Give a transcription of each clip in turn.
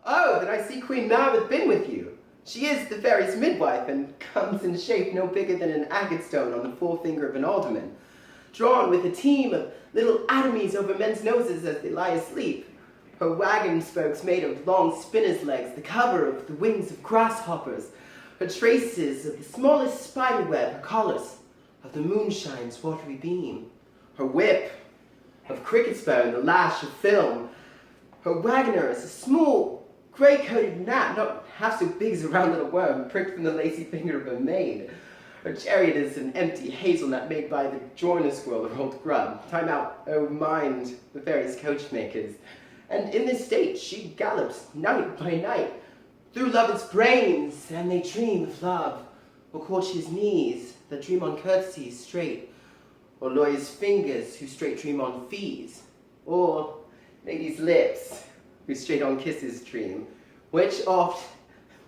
Oh, then I see Queen Mab hath been with you. She is the fairy's midwife, and comes in shape no bigger than an agate stone on the forefinger of an alderman, drawn with a team of little atomies over men's noses as they lie asleep. Her wagon spokes made of long spinner's legs, the cover of the wings of grasshoppers, her traces of the smallest spider web, her collars of the moonshine's watery beam, her whip of cricket's bone, the lash of film. Her wagoner is a small, grey-coated gnat, not half so big as a round little worm, pricked from the lacy finger of a maid. Her chariot is an empty hazelnut made by the joiner squirrel or old grub. Time out, oh mind the fairy's coachmakers. And in this state she gallops night by night through lovers' brains, and they dream of love, or courtiers' knees that dream on courtesies straight, or lawyers' fingers who straight dream on fees, or ladies' lips who straight on kisses dream, which oft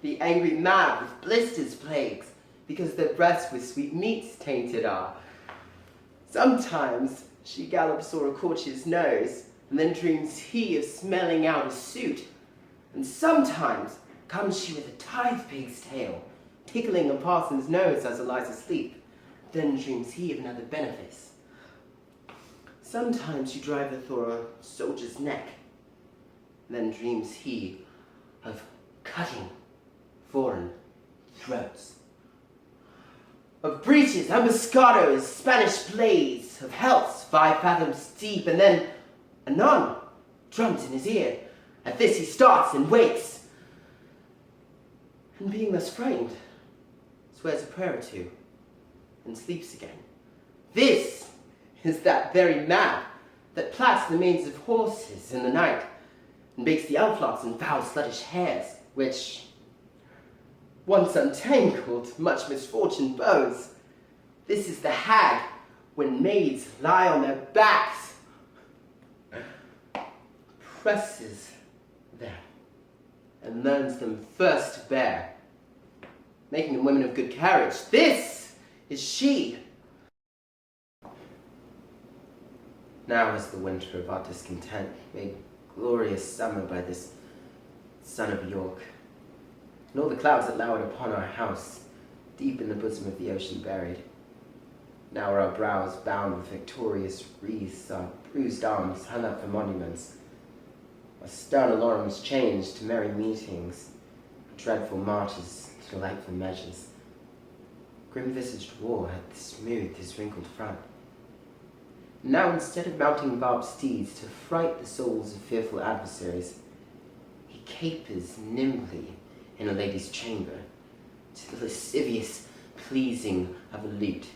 the angry mad with blisters plagues, because their breasts with sweet meats tainted are. Sometimes she gallops o'er a courtier's nose, and then dreams he of smelling out a suit, and sometimes comes she with a tithe pig's tail, tickling a parson's nose as it lies asleep, then dreams he of another benefice. Sometimes she driveth o'er a soldier's neck, then dreams he of cutting foreign throats, of breeches, ambuscados, Spanish blades, of healths 5 fathoms deep, and then anon drums in his ear. At this he starts and wakes, and being thus frightened, swears a prayer or two, and sleeps again. This is that very mab that plats the manes of horses in the night, and bakes the elf-locks and foul sluttish hairs, which, once untangled, much misfortune bows. This is the hag, when maids lie on their backs, presses them, and learns them first to bear, making them women of good carriage. This is she. Now is the winter of our discontent made glorious summer by this son of York, and all the clouds that lowered upon our house, deep in the bosom of the ocean buried. Now are our brows bound with victorious wreaths, our bruised arms hung up for monuments, our stern alarms changed to merry meetings, dreadful marches to delightful measures. Grim-visaged war hath smoothed his wrinkled front. Now, instead of mounting barbed steeds to fright the souls of fearful adversaries, he capers nimbly in a lady's chamber, to the lascivious pleasing of a lute.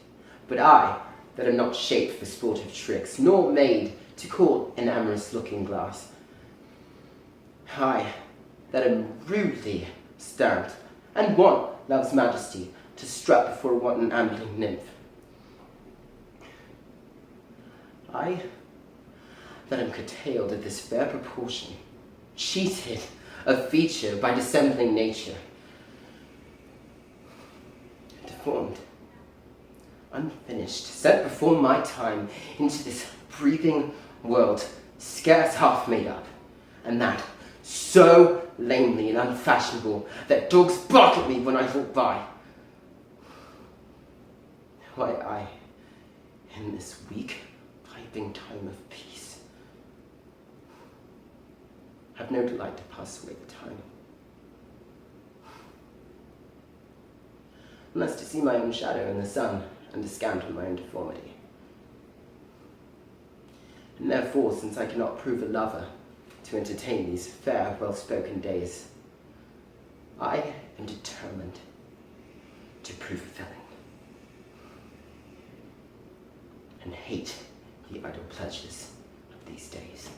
But I, that am not shaped for sportive tricks, nor made to court an amorous looking-glass, I, that am rudely stamped, and want love's majesty to strut before a wanton ambling nymph, I, that am curtailed of this fair proportion, cheated of feature by dissembling nature, deformed, unfinished, sent before my time into this breathing world scarce half made up, and that so lamely and unfashionable that dogs bark at me when I walk by. Why, I, in this weak, piping time of peace, have no delight to pass away the time, unless to see my own shadow in the sun and descant on my own deformity. And therefore, since I cannot prove a lover to entertain these fair, well-spoken days, I am determined to prove a villain, and hate the idle pleasures of these days.